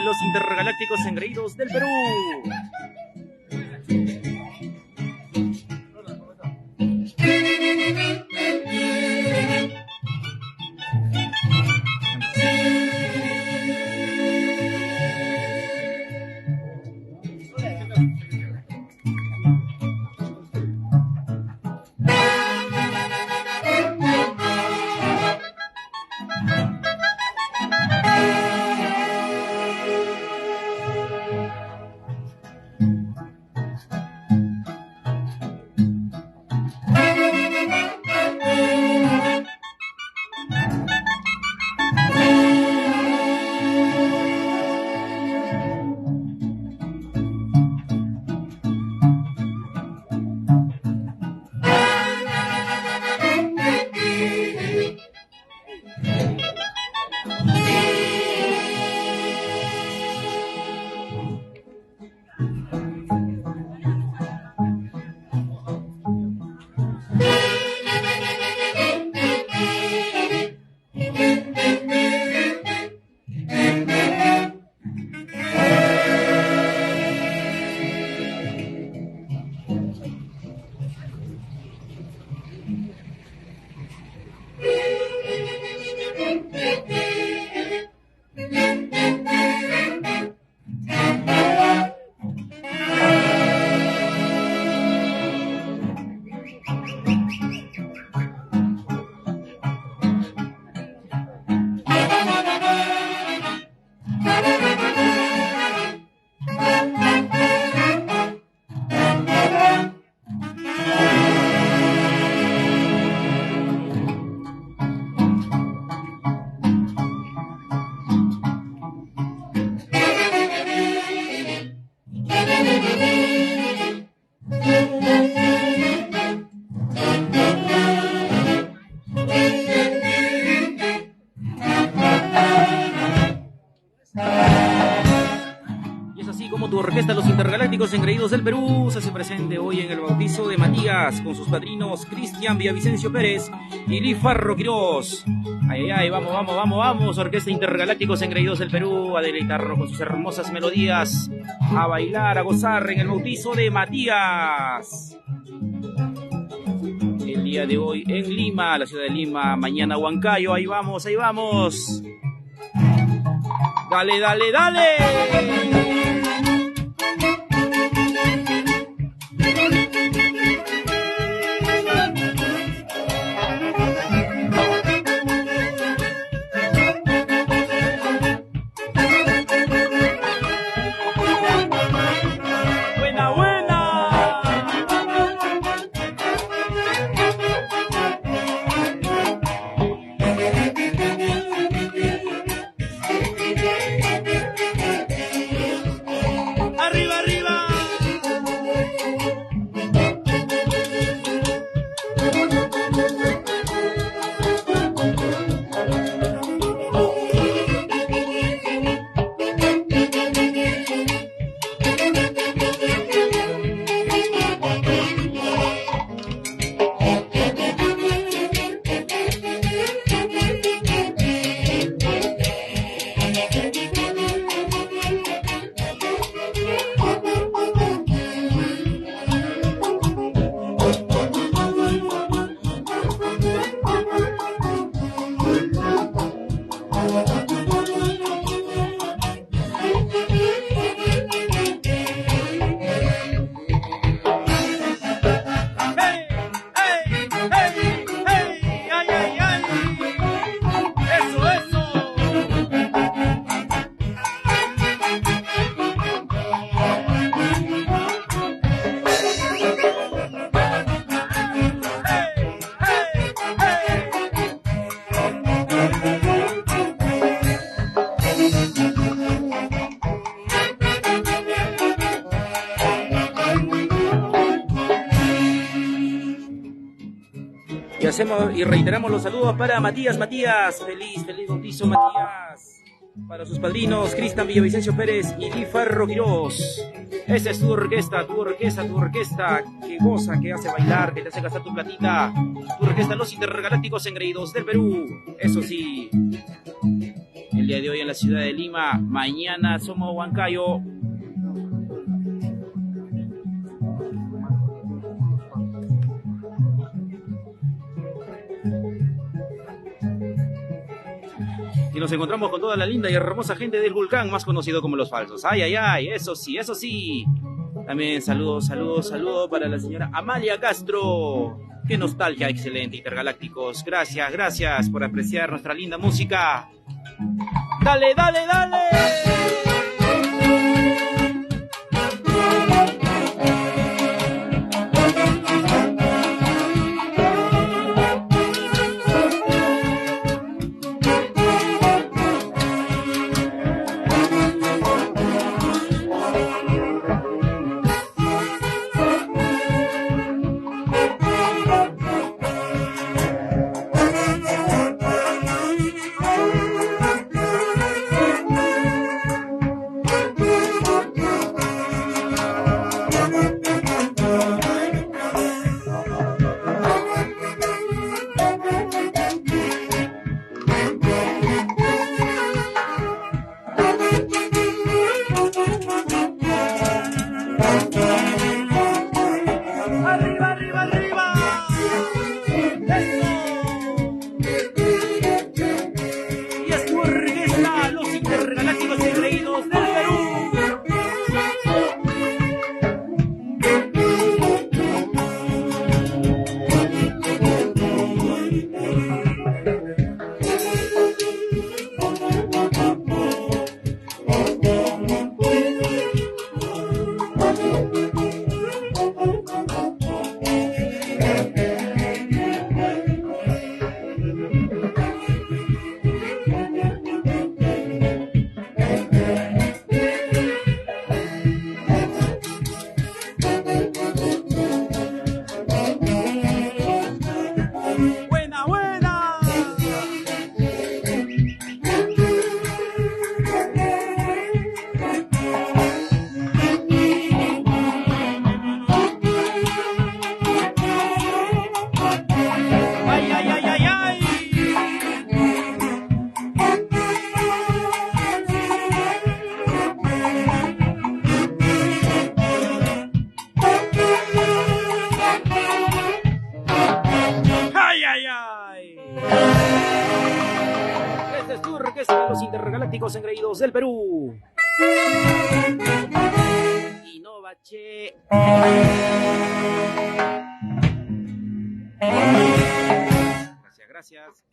Los intergalácticos engreídos del Perú. Los intergalácticos engreídos del Perú se hace presente hoy en el bautizo de Matías con sus padrinos Cristian Villavicencio Pérez y Lifarro Quirós. Ay, ay, vamos, Orquesta Intergalácticos engreídos del Perú, a deleitarnos con sus hermosas melodías, a bailar, a gozar en el bautizo de Matías. El día de hoy en Lima, la ciudad de Lima, mañana Huancayo, ahí vamos. Dale. y reiteramos los saludos para Matías. Feliz bautizo, Matías. Para sus padrinos, Cristian Villavicencio Pérez y Lifarro Quirós. Esa es tu orquesta, que goza, que hace bailar, que te hace gastar tu platita. Tu orquesta, los intergalácticos engreídos del Perú. Eso sí, el día de hoy en la ciudad de Lima, mañana somos Huancayo. Y nos encontramos con toda la linda y hermosa gente del Vulcán, más conocido como Los Falsos. Ay, eso sí. También saludos para la señora Amalia Castro. Qué nostalgia, excelente, intergalácticos. Gracias por apreciar nuestra linda música. ¡Dale! Los intergalácticos engreídos del Perú. Y no bache. Gracias.